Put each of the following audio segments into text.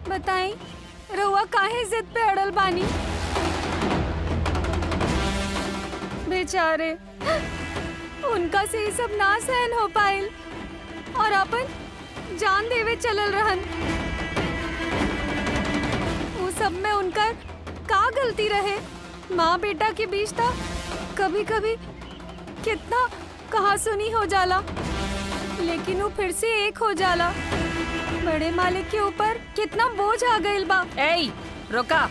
बताई रउआ काहे जिद पे अड़ल बानी? बेचारे उनका से ये सब ना सहन हो पाइल और अपन जान देवे चलल रहन। वो सब में उनका का गलती रहे? माँ बेटा के बीच था कभी कभी कितना कहा सुनी हो जाला, लेकिन वो फिर से एक हो जाला। बड़े मालिक के ऊपर कितना बोझ आ गइल बा। ए रोका,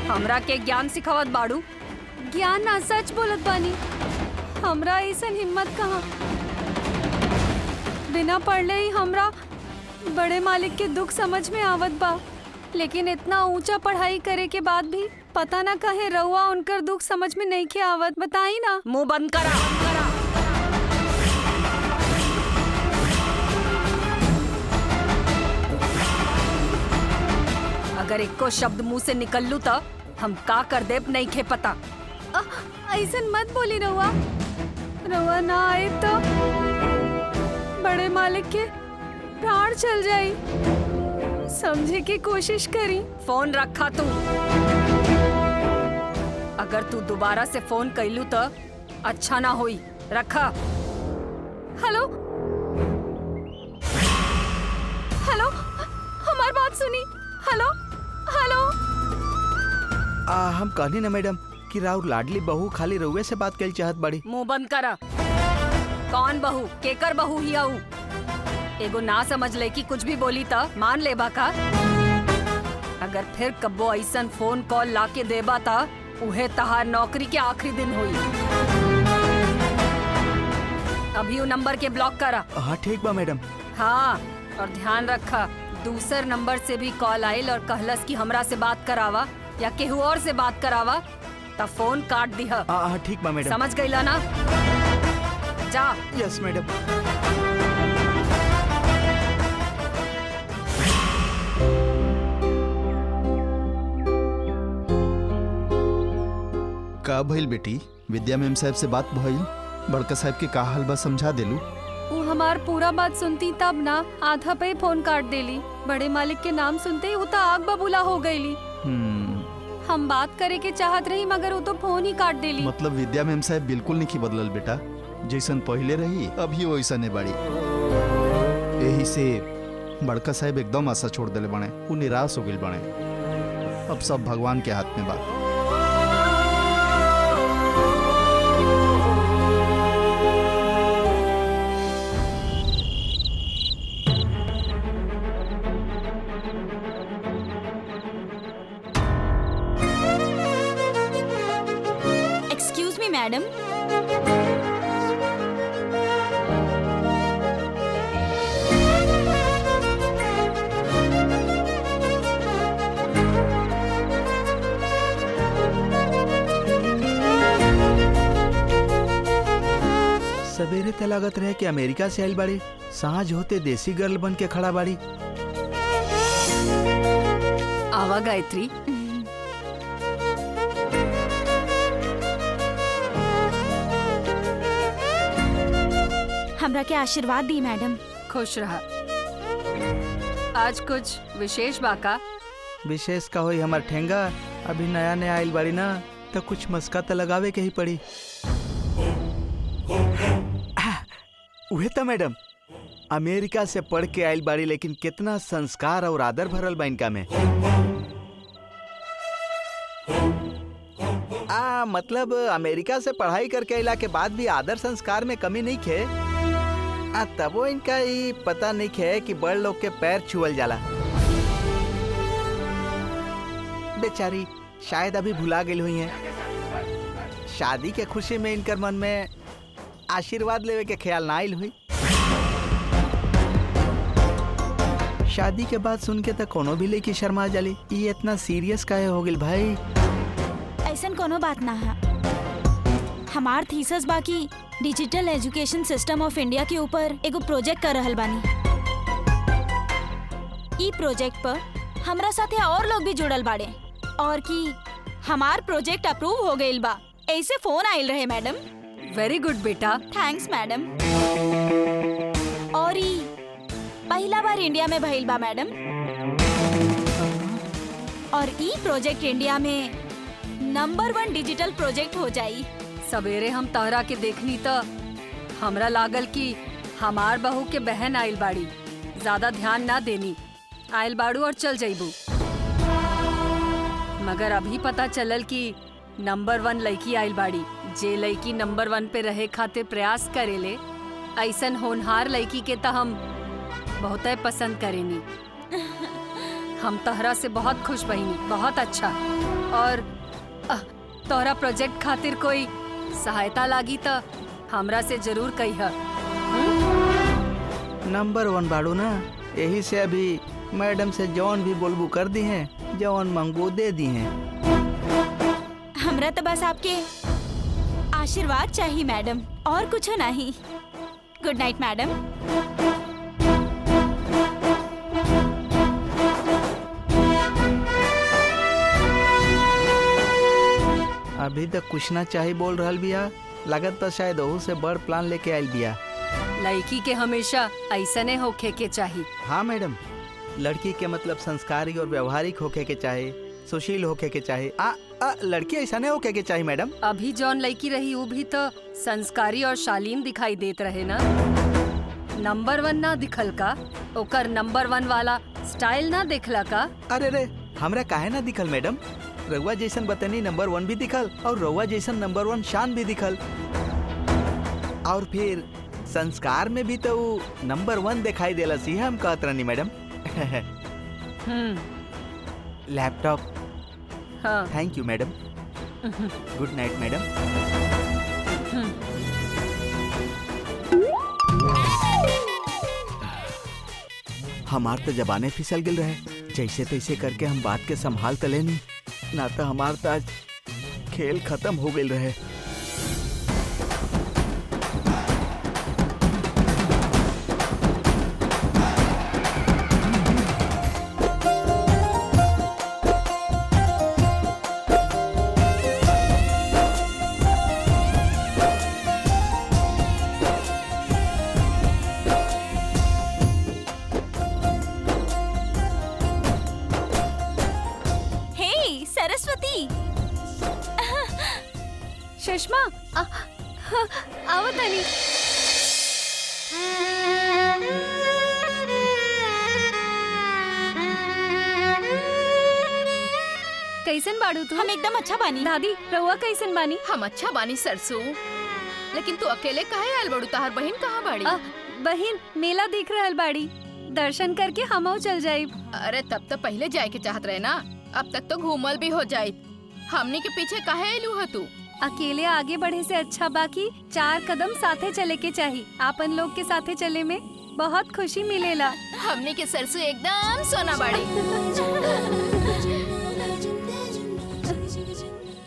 हमरा के ज्ञान सिखावत बाड़ू? ज्ञान ना, सच बोलत बानी। हमरा ऐसन हिम्मत कहाँ। बिना पढ़ले ही हमरा बड़े मालिक के दुख समझ में आवत बा, लेकिन इतना ऊंचा पढ़ाई करे के बाद भी पता ना कहे रउआ उनकर दुख समझ में नहीं के आवत। बताई ना। मुंह बंद करा। अगर एको शब्द मुंह से निकल लू तो हम का कर देब नहीं खे पता। ऐसन मत बोली रउआ। रउआ ना आए तो बड़े मालिक के प्राण चल जाई। समझे की कोशिश करी। फोन रखा तू। अगर तू दोबारा से फोन कैलू तो अच्छा ना होई। रखा। हेलो हेलो, हमारी बात सुनी। Hello hello. हम कहनी ना मैडम कि राउर लाडली बहू खाली रउए से बात कल चाहत बड़ी। मुंह बंद करा। कौन बहू? केकर बहू ही आऊ? एगो ना समझ ले कि कुछ भी बोली ता मान लेबा का? अगर फिर कब्बो ऐसन फोन कॉल लाके देबा ता उहे तहार नौकरी के आखिरी दिन हुई। अभी वो नंबर के ब्लॉक करा। हाँ ठीक बा मैडम। हाँ, और ध्यान रखा दूसर नंबर से भी कॉल आइल और कहलस कि हमरा से बात करावा या केहू और से बात करावा तब फोन काट दिहा। हाँ ठीक बा मैडम। समझ गईला ना? जा। Yes madam. का भइल बेटी? विद्या मैम साहब से बात भइल? बड़का साहब के का हाल बा समझा देलू? वो हमार पूरा बात सुनती तब ना आधा पे फोन काट देली। बड़े मालिक के नाम सुनते ही वो तो आग बबूला हो गईली। हम बात करे के चाहत रही मगर वो तो फोन ही काट देली। मतलब विद्या मैम साहब बिल्कुल नहीं बदलल बेटा, जैसन पहले रही अभी वैसा ने बाड़ी। यही से बड़का साहब एकदम आशा छोड़ देले बने, वो निराश हो गइल बने। अब सब भगवान के हाथ में बा। Excuse me madam. सवेरे ते लागत रहे कि अमेरिका से आइल बाड़ी, सांझ होते देसी गर्ल बन के खड़ा बाड़ी। आवा गायत्री। हमरा के आशीर्वाद दी मैडम। खुश रहा। आज कुछ विशेष बाका? विशेष का होई हमार ठेंगा, अभी नया नया आइल बाड़ी ना तो कुछ मस्का तो लगावे के ही पड़ी। उहे तो मैडम अमेरिका से पढ़ के आइल बाड़ी, लेकिन कितना संस्कार और आदर भरल बा इनका में। मतलब अमेरिका से पढ़ाई करके आइला के बाद भी आदर संस्कार में कमी नहीं खे। तबो इनका ही पता नहीं खे कि बड़ लोग के पैर छुअल जाला। बेचारी शायद अभी भुला गई हुई हैं। शादी के खुशी में इनकर मन में आशीर्वाद लेवे के ख्याल ना आइल हुई। शादी के बाद सुन के तो कोनो भी लेके शर्मा जाली। ये इतना सीरियस काहे हो गइल भाई? ऐसन कोनो बात ना है। हमार थीसिस बाकी digital education system of India के ऊपर एगो प्रोजेक्ट कर रहल बानी। ई प्रोजेक्ट पर हमरा साथे और लोग भी जुड़ल बाड़े और कि हमार प्रोजेक्ट अप्रूव हो गइल बा, ऐसे फोन आइल रहे मैडम। वेरी गुड बेटा। Thanks madam. और ई पहला बार इंडिया में भइल बा मैडम। और ई प्रोजेक्ट इंडिया में नंबर 1 डिजिटल प्रोजेक्ट हो जाई। सवेरे हम तहरा के देखनी त हमरा लागल कि हमार बहू के बहन आइल बाड़ी, ज्यादा ध्यान ना देनी, आइल बाड़ू और चल जाइबू। मगर अभी पता चलल कि नंबर 1 लड़की आइल बाड़ी, जे लड़की नंबर 1 पे रहे खातिर प्रयास करेले। ऐसन होनहार लड़की के त हम बहुत पसंद करेनी। हम तहरा से बहुत खुश बहिनी, बहुत अच्छा। और तोहरा प्रोजेक्ट खातिर कोई सहायता लागी त हमरा से जरूर कहिह। नंबर 1 बाड़ू ना, यही से अभी मैडम से जौन भी बोलबू कर दी हैं, जौन मंगू दे दी हैं। हमरा तो बस आपके आशीर्वाद चाहिए मैडम, और कुछ नहीं। Good night madam. अभी तक कुछ ना चाही बोल रहल बिया, लागत तो शायद ओहू से बड़ प्लान लेके आइल बिया। लड़की के हमेशा ऐसने होखे के चाहिए। हाँ मैडम, लड़की के मतलब संस्कारी और व्यवहारिक होके के चाहे, सुशील होके के चाहे। लड़की ऐसा नहीं होके के चाहे मैडम। अभी जौन लड़की रही वो भी तो संस्कारी और शालीन दिखाई देत रहे ना। नंबर 1 ना दिखल का, ओकर नंबर 1 वाला स्टाइल ना दिखला का। अरे रे, हमरा काहे ना दिखल मैडम, रउआ जैसन बतनी नंबर 1 भी दिखल और रउआ जैसन नंबर 1 शान भी दिखल। और फिर संस्कार में भी तो नंबर 1 दिखाई देला सी। हम कहत रहनी मैडम। लैपटॉप। हाँ। Thank you madam. Good night madam. हमार तो जबाने फिसल गिल रहे, जैसे तैसे करके हम बात के संभाल तले नहीं, ना तो हमार तो आज खेल खत्म हो गई रहे। सरस्वती, सुषमा, आओ तनी। कैसन बाड़ू तू? हम एकदम अच्छा बानी। दादी, रहुआ कैसन बानी? हम अच्छा बानी सरसू, लेकिन तू अकेले काहे आयल बड़ू? तहार बहन कहाँ बाड़ी? बहिन मेला देख रहल बाड़ी, दर्शन करके हमहू चल जाइब। अरे तब तो पहले जाए के चाहत रहे ना, अब तक तो घूमल भी हो जाए। हमनी के पीछे काहे आयलू है तू? अकेले आगे बढ़े से अच्छा बाकी 4 कदम साथे चले के चाहिए। आपन लोग के साथे चले में बहुत खुशी मिलेला। हमनी के सरसू एकदम सोना बाड़ी।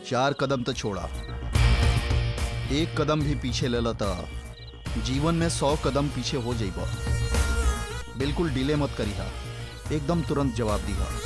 4 कदम तो छोड़ा, 1 कदम भी पीछे ले लता जीवन में 100 कदम पीछे हो जाइबा। बिल्कुल डिले मत करिहा, एकदम तुरंत जवाब दिहा।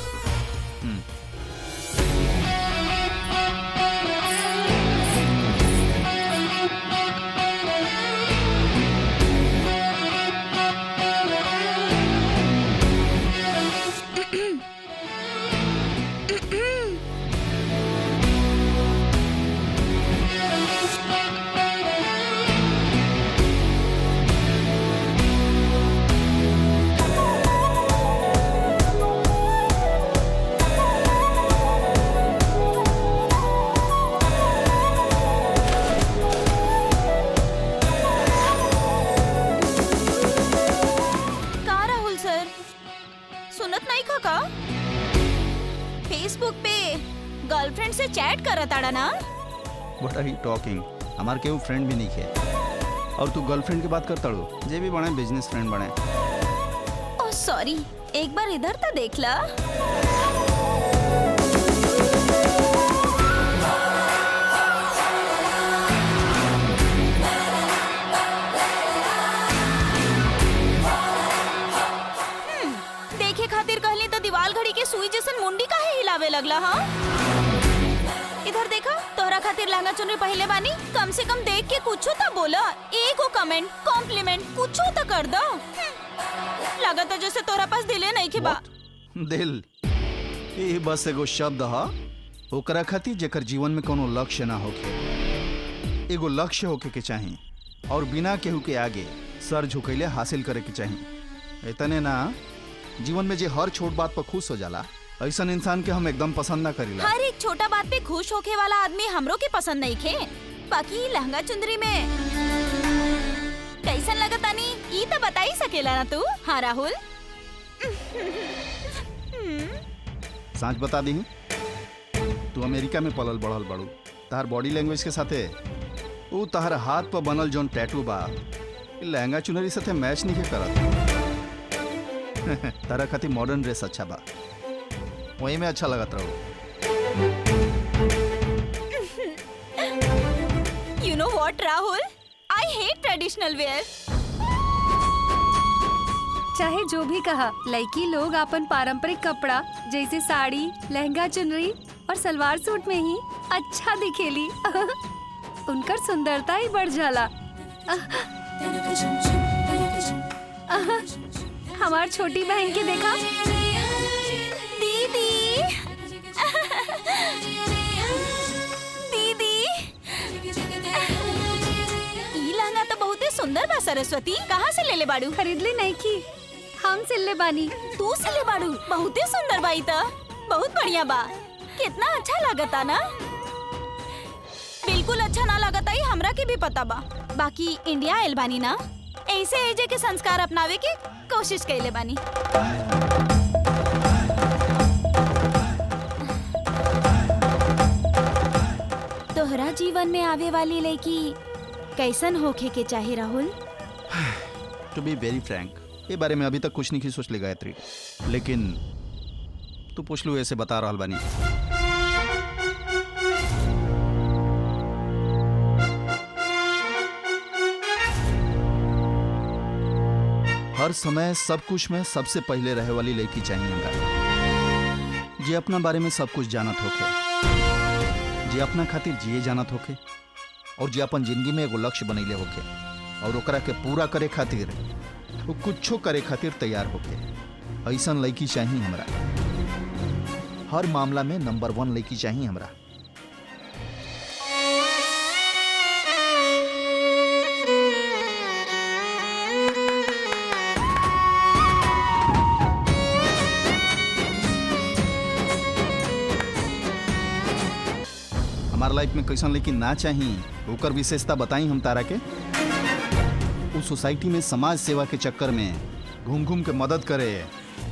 फेसबुक पे गर्लफ्रेंड से चैट करत आड़ा ना? What are you talking? हमार केहू फ्रेंड भी नहीं है, और तू गर्लफ्रेंड की बात करता लो, जे भी बने बिजनेस फ्रेंड बने। ओह सॉरी, एक बार इधर तो देख ला। देखे खातिर कहली तो दीवाल घड़ी के सुई जैसन मुंडी काहे हिलावे लगला? हाँ, इधर देखा, तोहरा खातिर लहंगा चुनरी पहले बानी, कम से कम देख के कुछ तो बोला, एगो कमेंट, कॉम्प्लीमेंट कुछ तो कर दो। लगा तो जैसे तोहरा पास दिले नहीं के बा। दिल? ये बस एगो शब्द ह ओकरा खातिर जेकर जीवन में कोनो लक्ष्य ना होके। एगो लक्ष्य होके के चाही और बिना केहू के आगे सर झुकैले हासिल करे के चाही। इतने ना, जीवन में जे हर छोट बात पर खुश हो जाला ऐसा इंसान के हम एकदम पसंद ना करीला। हर एक छोटा बात पे खुश होके वाला आदमी हमरो के पसंद नहीं खे। बाकी लहंगा चुंदरी में कैसन लगता नी ई तो बता ही सकेला ना तू। हाँ राहुल। सांच बता दी, तू अमेरिका में पलल बढ़ल बड़ू। तहार बॉडी लैंग्वेज के साथे वो तहार हाथ पर बनल जौन टैटू बा ई लहंगा चुनरी साथे मैच नहीं के करत। तारा खातिर मॉडर्न ड्रेस अच्छा बा, वही में अच्छा लगत रहो। You know what, Rahul? I hate traditional wear. चाहे जो भी कहा, लड़की लोग अपन पारंपरिक कपड़ा जैसे साड़ी, लहंगा चुनरी और सलवार सूट में ही अच्छा दिखेली। उनकर सुंदरता ही बढ़ जाला। हमार छोटी बहन के देखा। दीदी। दीदी। ई लहंगा तो बहुत ही सुंदर बा सरस्वती। कहाँ से ले ले बाड़ू? खरीद ली नहीं की, हम सिल्ले बानी। तू सिले बाड़ू? बहुत ही सुंदर बाई त। बहुत बढ़िया बा। कितना अच्छा लागता ना। बिल्कुल अच्छा ना लागता ही हमरा के भी पता बा। बाकी इंडिया आइल बानी ना, ऐसे एजे के संस्कार अपनावे के कोशिश कैले बानी। तोहरा जीवन में आवे वाली लड़की कैसन होखे के चाहे Rahul? To be very frank, ये बारे में अभी तक कुछ नहीं सोच ले गायत्री, लेकिन तू पूछ लू ऐसे बता रहल बानी। हर समय सब कुछ में सबसे पहले रहे वाली लड़की चाहिए हमरा, जे अपना बारे में सब कुछ जानत होके, जे अपना खातिर जिए जानत होके और जे अपन जिंदगी में एगो लक्ष्य बनैले होके और ओकरा के पूरा करे खातिर वो कुछो करे खातिर तैयार होके। ऐसन लड़की चाहिए हमरा। हर मामला में नंबर 1 लड़की चाहिए हमरा। हमार लाइफ में कैसन लड़की ना चाहिए ओकर विशेषता बताई हम तारा के। उस सोसाइटी में समाज सेवा के चक्कर में घूम घूम के मदद करे,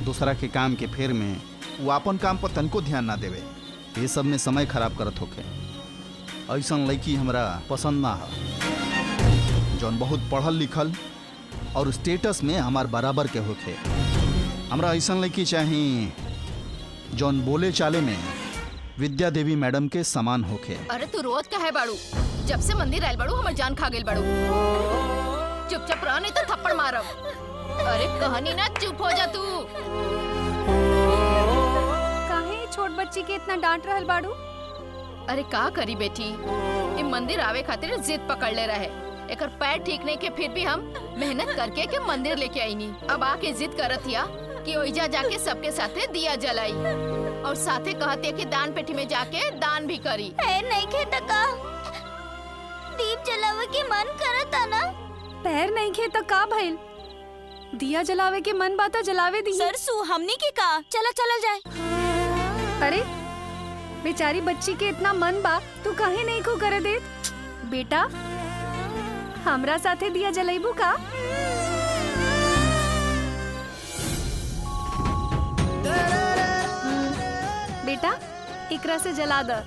दूसरा के काम के फेर में वो अपन काम पर तनको ध्यान ना देवे, ये सब में समय खराब करत होके। ऐसन लड़की हमरा पसंद ना है, जौन बहुत पढ़ल लिखल और स्टेटस में हमार बराबर के होके। हमरा ऐसन लड़की चाहिए जौन बोले चाले में विद्या देवी मैडम के समान होके। अरे तू रोज का है बाड़ू? जब से मंदिर आयल बाड़ू हमर जान खा गेल बाड़ू। चुपचाप रह नहीं तो थप्पड़ मारब। अरे कहानी ना, चुप हो जा तू। काहे छोट बच्ची के इतना डांट रहल बाड़ू? अरे का करी बेटी, ये मंदिर आवे खातिर जिद पकड़ ले रहे। एकर पैर ठीक नहीं के फिर भी हम मेहनत करके के मंदिर लेके आई नी। अब आके जिद करत या कि ओइजा जाके सबके साथे दिया जलाई और साथे कहते कि दान पेटी में जाके दान भी करी। नहीं खे त का दीप जलावे के मन करता ना। पैर नहीं खे तो का भइल? दिया जलावे के मन बाता जलावे दी। सरसू हमनी के का चला चला जाए। अरे बेचारी बच्ची के इतना मन बा, तू काहे नहीं को करे दे? बेटा हमरा साथे दिया जलाइबू का? बेटा एकरा से जला द,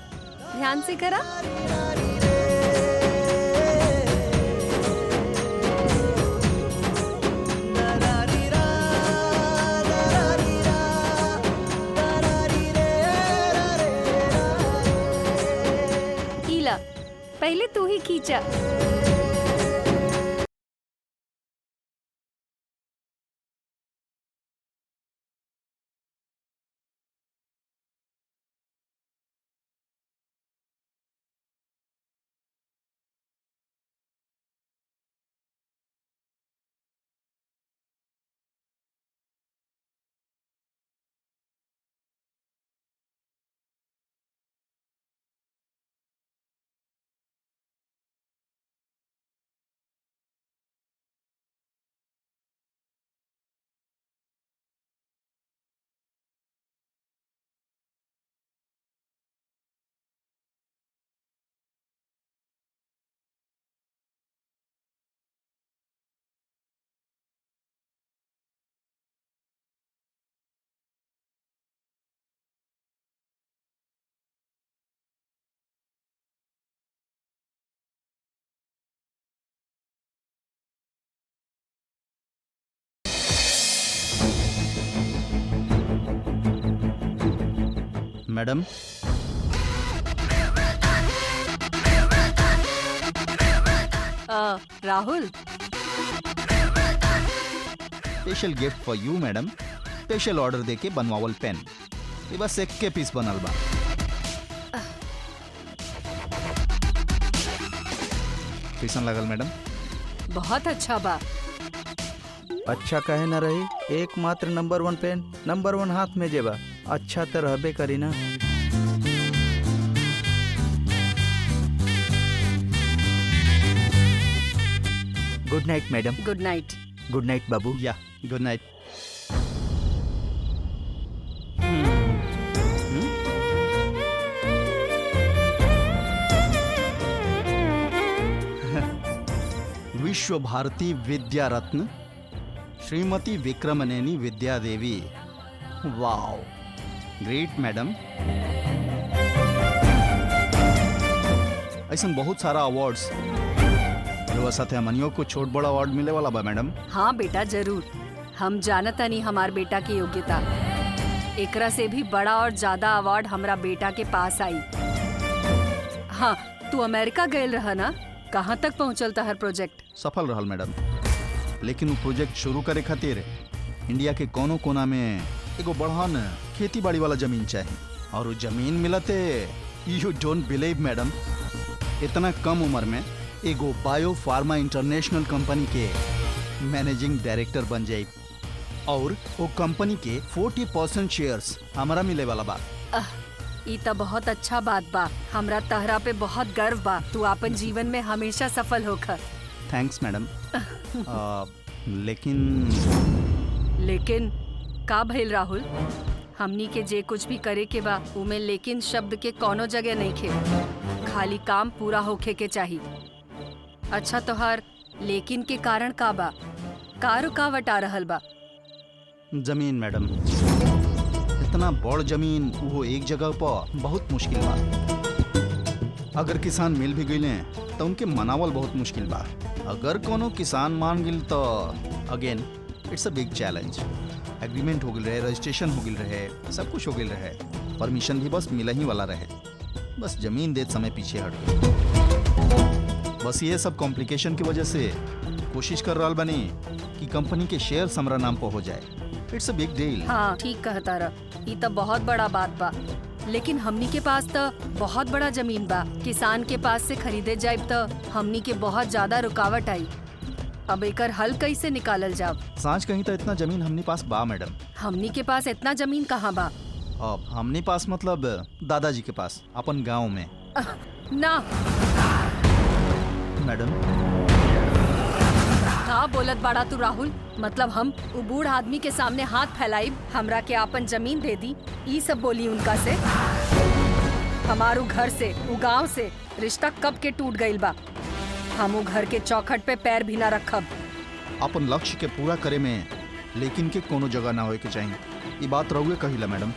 ध्यान से करा। ईला पहले तू ही खींचा। Madam, Rahul, special gift for you madam. Special order देके बनवावल पेन, ये बस एक के पीस बनल बा। कैसन लगल मैडम? बहुत अच्छा बा। अच्छा कहे ना रही, एकमात्र नंबर 1 पेन, नंबर 1 हाथ में जेबा, अच्छा तो रहबे करी ना। Good night madam. Good night. Good night बाबू। या good night. Vishwa Bharati Vidya Ratna Shrimati Vikramneni Vidya Devi. Wow, great madam. ऐसा बहुत सारा अवार्ड्स जो साथे हमनियों को छोट बड़ा अवार्ड मिले वाला बा मैडम। हाँ बेटा, जरूर। हम जानता नहीं हमार बेटा की योग्यता, एकरा से भी बड़ा और ज्यादा अवार्ड हमरा बेटा के पास आई। हाँ, तू अमेरिका गयल रहा ना, कहाँ तक पहुँचल हर प्रोजेक्ट? सफल रहल मैडम, लेकिन वो प्रोजेक्ट शुरू करे खातिर इंडिया के कोनो कोना में एगो बढ़न खेती बाड़ी वाला जमीन चाहिए, और वो जमीन मिलते यू डोंट बिलीव मैडम, इतना कम उम्र में एगो बायो फार्मा इंटरनेशनल कंपनी के मैनेजिंग डायरेक्टर बन जाए, और वो कंपनी के 40% शेयर्स हमारा मिले वाला बा। ई त बहुत अच्छा बात बा, हमरा तहरा पे बहुत गर्व बा। तू अपन जीवन में हमेशा सफल होकर। Thanks madam. लेकिन का भइल राहुल? हमनी के जे कुछ भी करे के बा उमे लेकिन शब्द के कोनो जगह नहीं खे, खाली काम पूरा होखे के चाहिए। अच्छा, तोहार लेकिन के कारण का बा? का रुकावट आ रहल बा? जमीन मैडम, इतना बड़ जमीन वो एक जगह पर बहुत मुश्किल बा। अगर किसान मिल भी गईले तो उनके मनावल बहुत मुश्किल बा। अगर कोनो किसान मान गिल तो again it's a big challenge. Agreement हो गिल रहे, रजिस्ट्रेशन हो गिल रहे, सब कुछ हो गिल रहे, परमिशन भी बस मिला ही वाला रहे, बस जमीन देते समय पीछे हट गई। बस ये सब कॉम्प्लिकेशन की वजह से कोशिश कर रहा बनी कि कंपनी के शेयर हमरा नाम पर हो जाए। It's a big deal. हाँ, ठीक कहता रहा, ई त बहुत बड़ा बात बा। लेकिन हमनी के पास तो बहुत बड़ा जमीन बा, किसान के पास से खरीदे जाए तो हमनी के बहुत ज्यादा रुकावट आई। अब एकर हल कैसे निकालल जाब? सांच कहीं तो इतना जमीन हमनी पास बा मैडम। हमनी के पास इतना जमीन कहाँ बा? अब हमनी पास मतलब दादाजी के पास अपन गांव में। ना मैडम, का बोलत बाड़ा तू राहुल? मतलब हम उ बूढ़ आदमी के सामने हाथ फैलाई, हमरा के आपन जमीन दे दी, ई सब बोली उनका से? हमारू घर से, उ गांव से रिश्ता कब के टूट गइल बा। हम उ घर के चौखट पे पैर भी ना रखब। अपन लक्ष्य के पूरा करे में लेकिन के कोनो जगह ना होए के चाहिए, ये बात रहुए कहिला मैडम,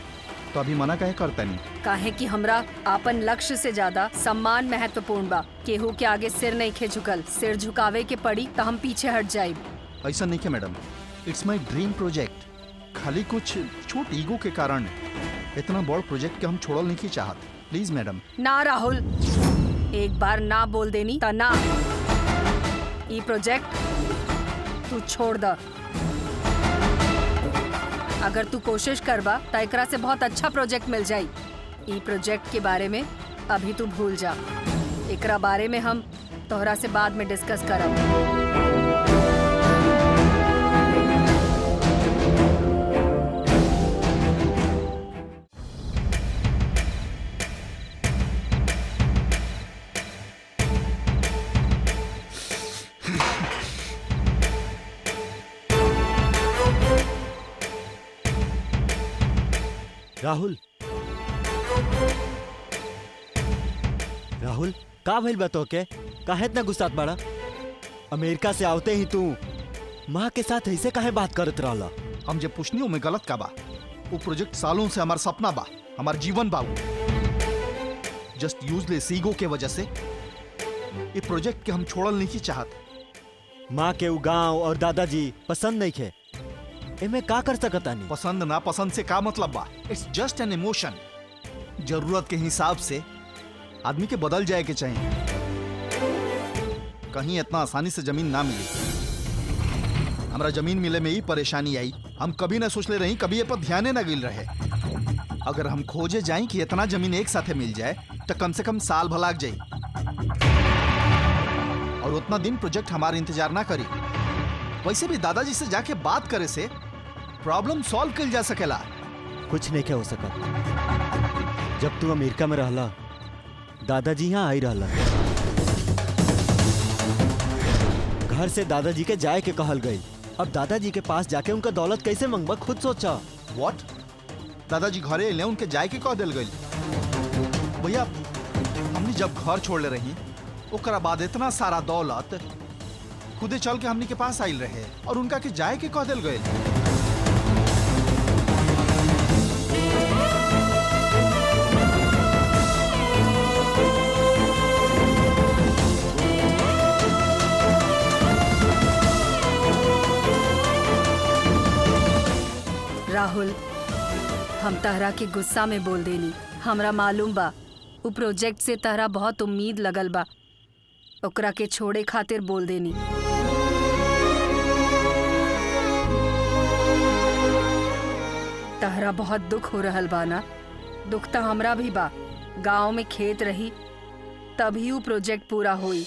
तो अभी मना काहे करता नहीं? काहे कि हमरा आपन लक्ष्य से ज्यादा सम्मान महत्वपूर्ण बा। केहू के आगे सिर नहीं खे झुकल, सिर झुकावे के पड़ी तो हम पीछे हट जाए। ऐसा नहीं है madam, it's my dream project. खाली कुछ छोट ईगो के कारण इतना बड़ प्रोजेक्ट के हम छोड़ल नहीं की चाहत। Please madam. ना राहुल, एक बार ना बोल देनी ता ना, ई प्रोजेक्ट तू छोड़ द। अगर तू कोशिश करबा तो एकरा से बहुत अच्छा प्रोजेक्ट मिल जाई। ई प्रोजेक्ट के बारे में अभी तू भूल जा, एकरा बारे में हम तोहरा से बाद में डिस्कस करब। राहुल, राहुल का भइल बा तोके? काहे इतना गुस्सात बाड़ा? अमेरिका से आवते ही तू माँ के साथ ऐसे काहे बात करत रहला? हम जब पूछनी में गलत का बा? वो प्रोजेक्ट सालों से हमारा सपना बा, हमार जीवन बा। जस्ट यूजलेस ईगो के वजह से ये प्रोजेक्ट के हम छोड़ल नहीं की चाहत। माँ के उ गांव और दादाजी पसंद नहीं खे, एमे का कर सकता नहीं? पसंद ना पसंद से का मतलब बा? It's just an emotion. जरूरत के हिसाब से आदमी के बदल जाए के चाहिए। कहीं इतना आसानी से जमीन ना मिली। हमरा जमीन मिले में ही परेशानी आई। हम कभी ना सोचले रही, कभी ये पर ध्यान ना गिल रहे। अगर हम खोजे जाए कि इतना जमीन एक साथे मिल जाए तो कम से कम साल भलाग जाई और उतना दिन प्रोजेक्ट हमारा इंतजार ना करी। वैसे भी दादाजी से जाके बात करे से प्रॉब्लम सॉल्व कर जा सकेला। कुछ नहीं क्या हो सका। जब तू अमेरिका में रहला, दादाजी यहाँ आई रहला। घर से दादाजी के जाए के कहल गई। अब दादाजी के पास जाके उनका दौलत कैसे मंगबा, खुद सोचा। व्हाट? दादाजी घरे अले, उनके जाए के कह दिल गई। भैया हमने जब घर छोड़ ले रही ओकरा बाद इतना सारा दौलत खुदे चल के हमनी के पास आइल रहे और उनका के जाए के कह दिल गई। राहुल, हम तहरा के गुस्सा में बोल देनी। हमरा मालूम बा उ प्रोजेक्ट से तहरा बहुत उम्मीद लगल बा, ओकरा के छोड़े खातिर बोल देनी। तहरा बहुत दुख हो रहल बा ना? दुख तो हमरा भी बा। गांव में खेत रही तभी उ प्रोजेक्ट पूरा हुई,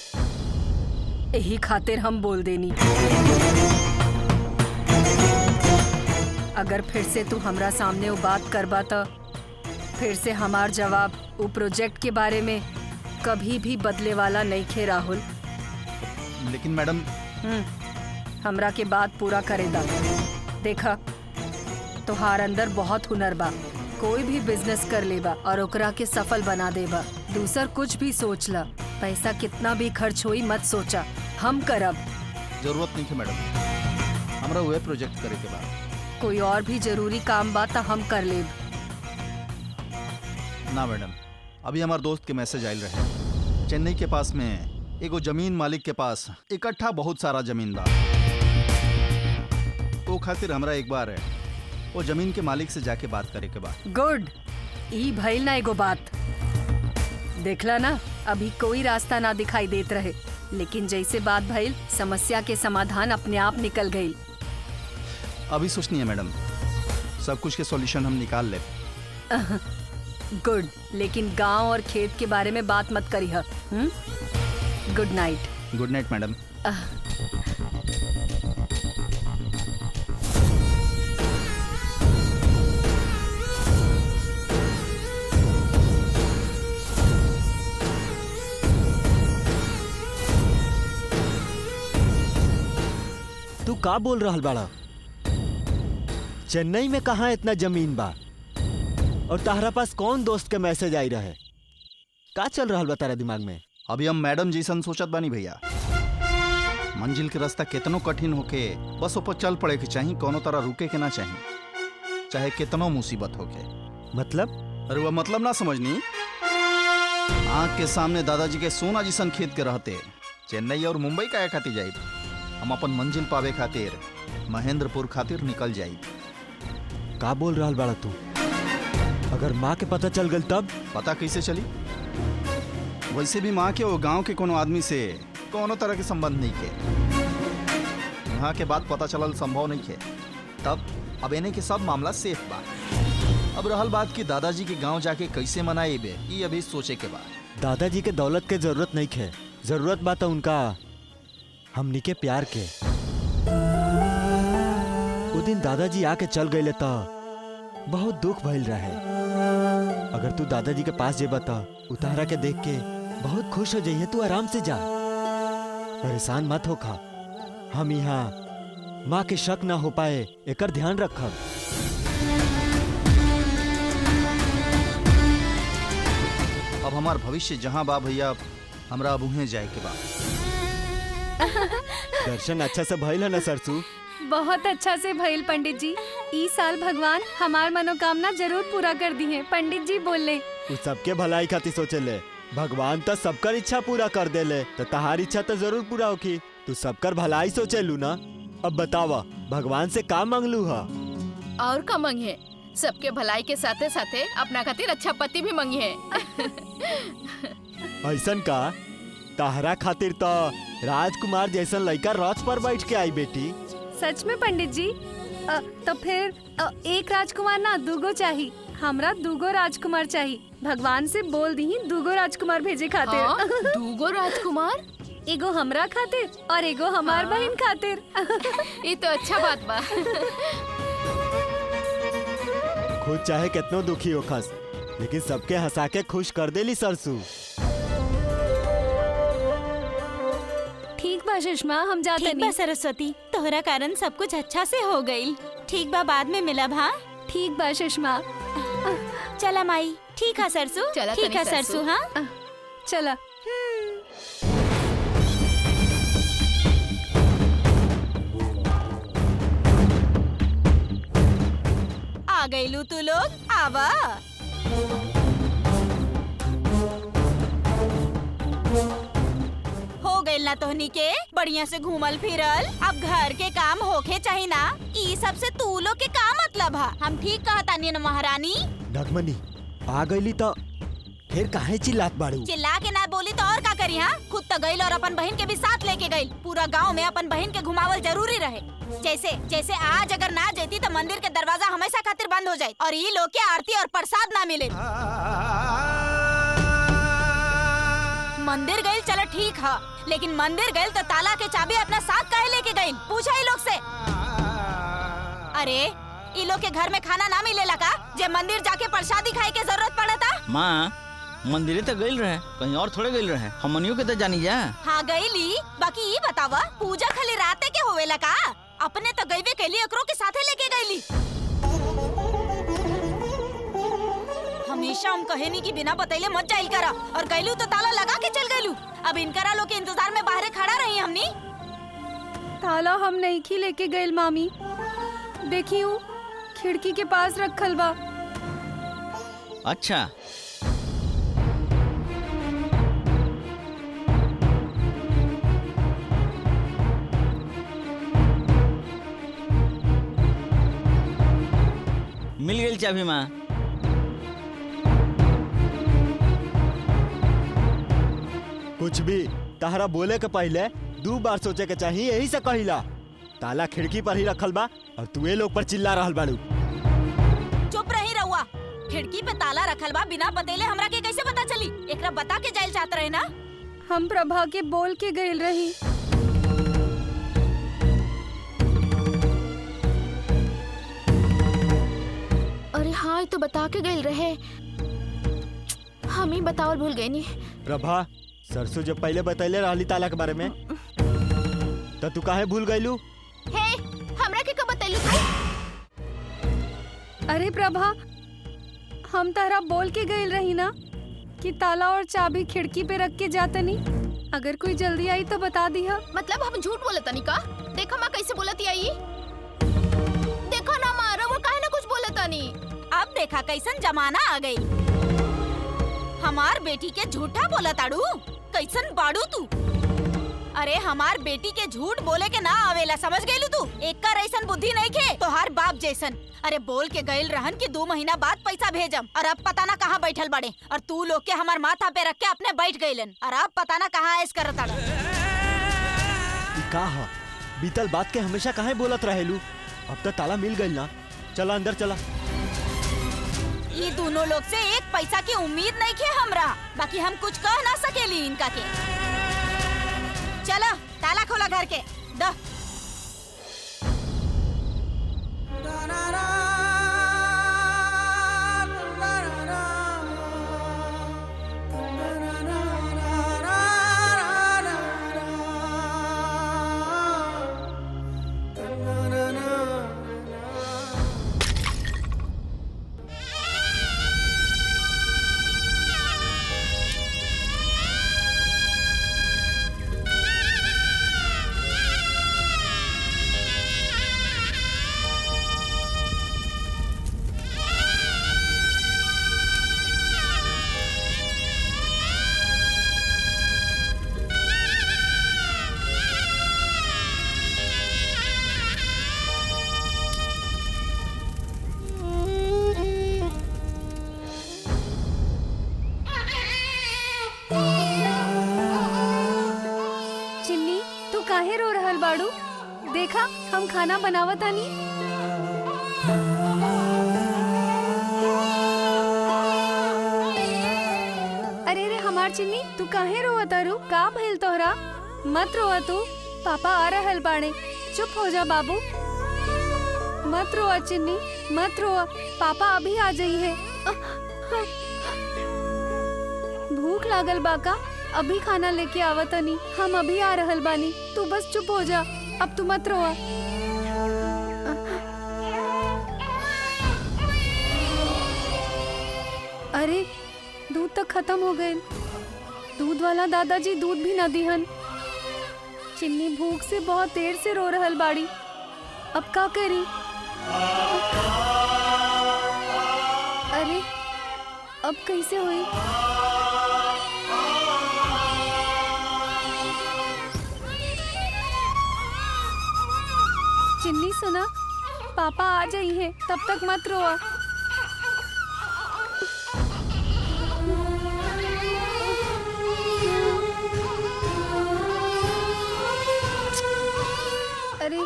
यही खातिर हम बोल देनी। अगर फिर से तू हमरा सामने वो बात करबा तो फिर से हमार जवाब वो प्रोजेक्ट के बारे में कभी भी बदले वाला नहीं खे राहुल। लेकिन मैडम हमरा के बात पूरा करेदा। देखा, तोहार अंदर बहुत हुनर बा, कोई भी बिजनेस कर लेबा और ओकरा के सफल बना देबा। दूसर कुछ भी सोच ला, पैसा कितना भी खर्च होई मत सोचा, हम करब। जरूरत नहीं है मैडम, हमरा वह प्रोजेक्ट करे के बाद। कोई और भी जरूरी काम बा तो हम कर लेब। ना मैडम, अभी हमारे दोस्त के मैसेज आयल रहे। चेन्नई के पास में एगो जमीन मालिक के पास इकट्ठा बहुत सारा जमीन बा। वो खातिर हमरा एक बार वो जमीन के मालिक से जाके बात करे के बा। गुड, ई भइल ना एगो बात। देखला ना, अभी कोई रास्ता ना दिखाई देत रहे, लेकिन जैसे बात भइल समस्या के समाधान अपने आप निकल गई। अभी सोचनी है मैडम, सब कुछ के सॉल्यूशन हम निकाल ले। गुड, लेकिन गांव और खेत के बारे में बात मत करी है। Good night. Good night madam. तू का बोल रहल बाड़ा? चेन्नई में कहाँ इतना जमीन बा और ताहरा पास कौन दोस्त के मैसेज आई रहे? का चल रहल बा तारा दिमाग में? अभी हम मैडम जैसन सोचत बानी भैया। मंजिल के रास्ता कितनो कठिन होके बस ऊपर चल पड़े के चाहिए, कोनो तरह रुके के ना चाहिए, चाहे कितनो मुसीबत होके। मतलब? अरे वह मतलब ना समझनी। आँख के सामने दादाजी के सोना जैसन खेत के रहते चेन्नई और मुंबई का खातिर जाई। हम अपन मंजिल पावे खातिर महेंद्रपुर खातिर निकल जाई। का बोल रहल बाड़ा तू? अगर माँ के पता चल गल तब? पता कैसे चली? वैसे भी माँ के वो गांव के कोनो आदमी से कोनो तरह के संबंध नहीं के। वहाँ के बाद पता चलल संभव नहीं है। तब अब इन्हें के सब मामला सेफ बा। अब रहल बात कि दादाजी के गांव जाके कैसे मनाएबे, ये अभी सोचे के बाद। दादाजी के दौलत के जरूरत नहीं है, जरूरत बात उनका हमनी के प्यार के। वो दिन दादाजी आके चल गए तो बहुत दुख भइल रहे। अगर तू दादाजी के पास जेबा तो उतारा के देख के बहुत खुश हो जाइए। तू आराम से जा, परेशान मत हो खा। हम यहाँ माँ के शक ना हो पाए एकर ध्यान रखब। अब हमार भविष्य जहाँ बा भैया, हमरा अब उहें जाए के बा। दर्शन अच्छा से भइल है ना सरसू? बहुत अच्छा से भइल पंडित जी। ई साल भगवान हमार मनोकामना जरूर पूरा कर दी है। पंडित जी बोले तू सबके भलाई खातिर सोचे ले, भगवान तो सबकर इच्छा पूरा कर दे ले, तो तहार इच्छा तो जरूर पूरा होगी। तू सबकर भलाई सोचे लू ना। अब बतावा भगवान से का मांगलू हा? और का मंगे? सबके भलाई के साथे साथे अपना खातिर अच्छा पति भी मंगी है। ऐसन का तहरा खातिर तो राजकुमार जैसन लड़का रथ पर बैठ के आई बेटी। सच में पंडित जी? तो फिर एक राजकुमार ना दूगो चाहिए। हमरा दूगो राजकुमार चाहिए। भगवान से बोल दी दूगो राजकुमार भेजे खातिर। हाँ? दूगो राजकुमार? एगो हमरा खातिर और एगो हमार बहन खातिर। ये तो अच्छा बात बा। खुद चाहे कितनो दुखी हो खस, लेकिन सबके हंसा के खुश कर देली सरसू। ठीक बा सुषमा, हम जाते ठीक बा नहीं। सरस्वती, तोहरा कारण सब कुछ अच्छा से हो गई। ठीक बा, बाद में मिलब। हाँ ठीक बा सुषमा। चला माई। ठीक है सरसू, चला ठीक तनी है सरसू। सरसू। हाँ चला। आ गईलू तू लोग, आवा। हो गइल ना तोहनी के बढ़िया से घूमल फिरल। अब घर के काम होके चाहिए ना। ई सब से तू लोग के का मतलब है? हम ठीक कहतानी न महारानी? ढकमनी आ गईली तो फिर काहे चिल्लात बाड़ू? चिल्ला के ना बोली तो और का करी? हाँ, खुद तो गइल और अपन बहन के भी साथ लेके गइल। पूरा गांव में अपन बहन के घुमावल जरूरी रहे। जैसे जैसे आज अगर ना जेती तो मंदिर के दरवाजा हमेशा खातिर बंद हो जाए और ये लोग के आरती और प्रसाद ना मिले। मंदिर गइल चलो ठीक है, लेकिन मंदिर गइल तो ताला के चाबी अपना साथ काहे लेके गइल? पूछा ये लोग से। अरे ये लोग के घर में खाना ना मिलेला का जे मंदिर जाके प्रसादी खाए के जरूरत पड़ता? माँ, मंदिरे तो गइल रहे, कहीं और थोड़े गइल रहे। हमनियों के तो जानी जा। हाँ गईली, बाकी ये बतावा पूजा खाली राते के होवेला का? अपने तो गईबे कैली, एकरो के साथे लेके गईली। हमेशा हम कहेनी कि बिना बतैले मत जाइल करा, और गईलू तो ताला लगा के चल गईलू। अब इनकरा लोग के इंतजार में बाहर खड़ा रही हमनी। ताला हम नहीं खी लेके गए मामी। देखियो खिड़की के पास रखल बा। अच्छा, मिल गई चाबी माँ। कुछ भी तहरा बोले के पहले 2 बार सोचे के चाहिए, यही से कहिला। ताला खिड़की पर ही रखल बा और तू ये लोग पर चिल्ला रहल बाड़ू। चुप रही रहुआ। खिड़की पे ताला रखल बा, बिना बतैले हमरा के कैसे पता चली? एकरा बता के जाइल चाहत रहे ना? हम प्रभा के बोल के गइल रही। अरे हाँ, ये तो बता के गए रहे। हम ही बतावल भूल गए नी। प्रभा, सरसू जब पहले बतैले रहली ताला के बारे में तो तू काहे भूल गईलू? हे, हमरा के कब बतैलू तू? अरे प्रभा, हम तारा बोल के गइल रही ना कि ताला और चाबी खिड़की पे रख के जातनी। अगर कोई जल्दी आई तो बता दिया। मतलब हम झूठ बोले तनी का? देखा माँ कैसे बोलती आई। देखा ना माँ, वो काहे ना कुछ बोले तनी। अब देखा कैसन जमाना आ गई। हमार बेटी के झूठा बोला ताड़ू? कैसन बाड़ू तू? अरे हमार बेटी के झूठ बोले के ना आवेला, समझ गईलू तू? एक का ऐसन बुद्धि नहीं खे तो हर बाप जैसन। अरे बोल के गइल रहन कि 2 महीना बाद पैसा भेजम, और अब पता ना कहाँ बैठल बड़े। और तू लोग के हमार माथा पे रख के अपने बैठ गइलन, और अब पता ना कहाँ ऐस करत ताड़ा। ई का ह? बीतल बात के हमेशा काहे बोलत रहेलू? अब तो ताला मिल गइल ना, चला अंदर चला। ये दोनों लोग से एक पैसा की उम्मीद नहीं खे हमरा, बाकी हम कुछ कह ना सकेली इनका के। चला ताला खोला घर के। द देखा हम खाना बनावत आनी। अरे रे हमार चिन्नी, तू काहे रोवा तारू? का भइल तोहरा? मत रोवा तू, पापा आ रहल बाड़े। चुप हो जा बाबू, मत रोवा चिन्नी, मत रोवा, पापा अभी आ जाई है। भूख लागल बाका, अभी खाना लेके आवतनी, हम अभी आ रहल बानी, तू बस चुप हो जा, अब तू मत रोवा। अरे दूध तक खत्म हो गए, दूध वाला दादाजी दूध भी न दिहन। चिन्नी भूख से बहुत देर से रो रहल बाड़ी, अब का करी? अरे अब कैसे हुई? चिन्नी सुना, पापा आ जाई है, तब तक मत रोआ। अरे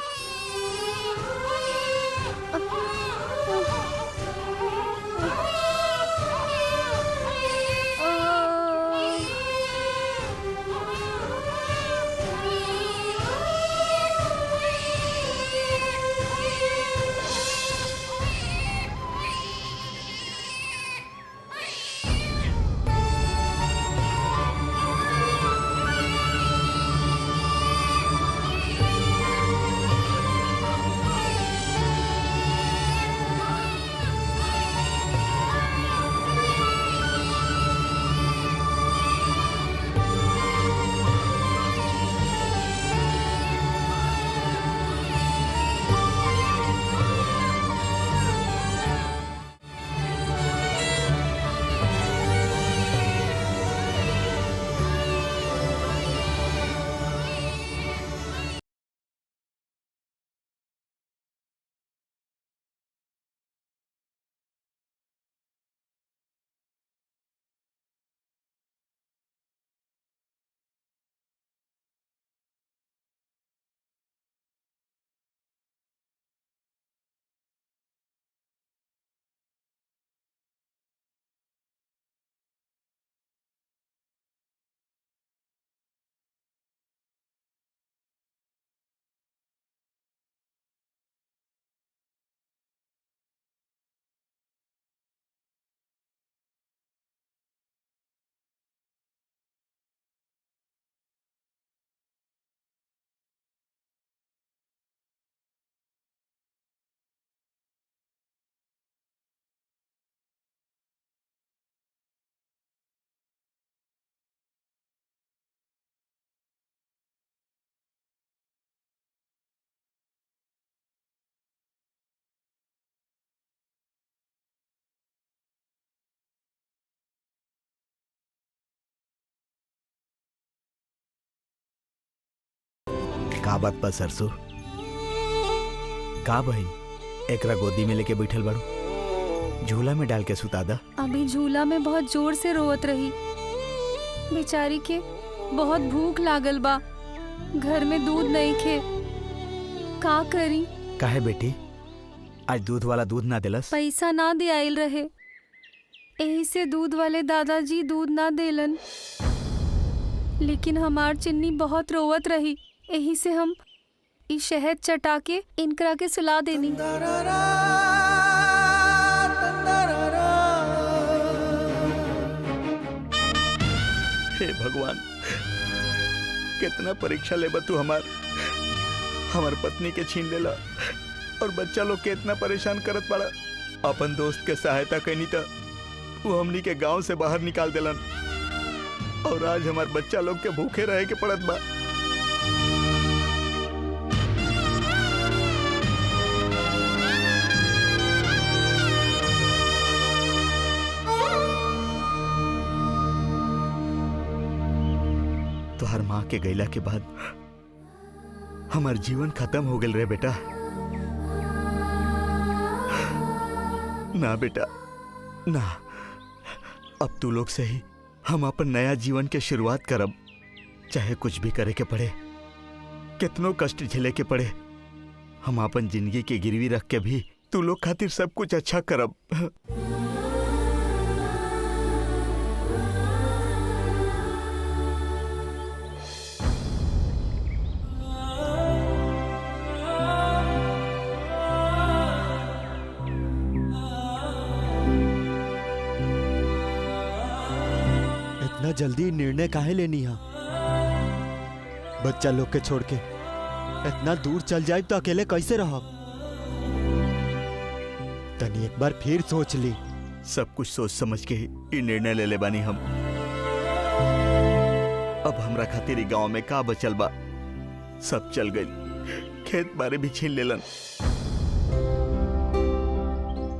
का बात बा सरसों? का बहन एकरा गोदी में लेके बैठल बाड़ू? झूला में डाल के सुता दा। अभी झूला में बहुत जोर से रोवत रही, बेचारी के बहुत भूख लागल बा, घर में दूध नहीं खे, का करी? काहे बेटी, आज दूध वाला दूध ना दिलस? पैसा ना दे आइल रहे, यही से दूध वाले दादाजी दूध ना देलन। लेकिन हमार चिन्नी बहुत रोवत रही, यही से हम ई शहद चटा के इनकरा के सुला देनी। हे भगवान, कितना परीक्षा लेबा तू हमार पत्नी के छीन लेला और बच्चा लोग के इतना परेशान करत पड़ा। अपन दोस्त के सहायता कैनी था, वो हमनी के गांव से बाहर निकाल देलन और आज हमार बच्चा लोग के भूखे रहे के पड़त बा। तुहार माँ के गैला के बाद हमार जीवन खत्म हो गल रे बेटा। ना बेटा ना, अब तू लोग से ही हम अपन नया जीवन के शुरुआत करब। चाहे कुछ भी करे के पड़े, कितनो कष्ट झेले के पड़े, हम अपन जिंदगी के गिरवी रख के भी तू लोग खातिर सब कुछ अच्छा करब। इतना जल्दी निर्णय काहे लेनी है? बच्चा लोग के छोड़ के इतना दूर चल जाए तो अकेले कैसे रहो? तनी एक बार फिर सोच ली। सब कुछ सोच समझ के ही निर्णय ले ले बानी हम। अब हमरा खातिर गांव में का बचल बा, सब चल गई। खेत बारे भी छीन लेलन।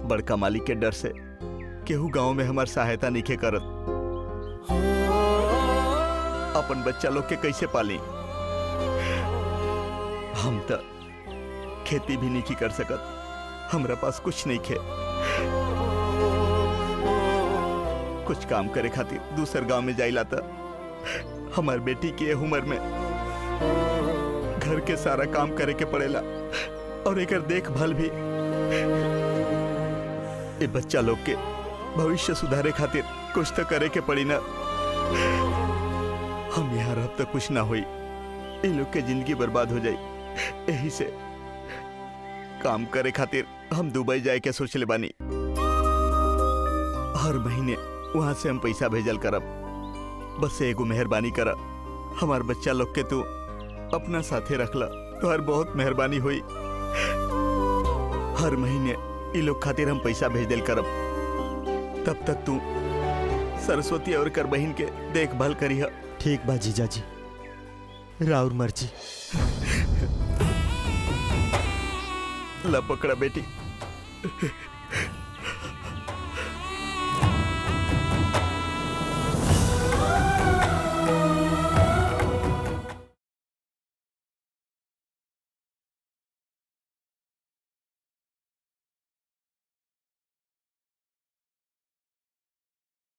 बड़का मालिक के डर से केहू गांव में हमार सहायता नहीं करत। अपन बच्चा लोग के कैसे पाली? हम तो खेती भी नहीं कर सकत। हमरा पास कुछ नहीं खे। कुछ काम करे खातिर दूसर गांव में जाइला था। हमार बेटी की उम्र में घर के सारा काम करे के पड़ेला और एकर देखभाल भी। ए बच्चा लोग के भविष्य सुधारे खातिर कुछ तो करे के पड़ी ना। हम यहाँ रह तो कुछ ना हुई, इन लोग के जिंदगी बर्बाद हो जाई। यही से काम करे खातिर हम दुबई जाए के सोच ले बानी। हर महीने वहां से हम पैसा भेजल करब। बस एगो मेहरबानी करा, हमार बच्चा लोग के तू अपना साथे रखला तो हर बहुत मेहरबानी हुई। हर महीने इ लोग खातिर हम पैसा भेज दिल करब। तब तक तू सरस्वती और कर बहन के देखभाल करी। ठीक बा जीजाजी, राउर मर्जी। ला पकड़ा बेटी।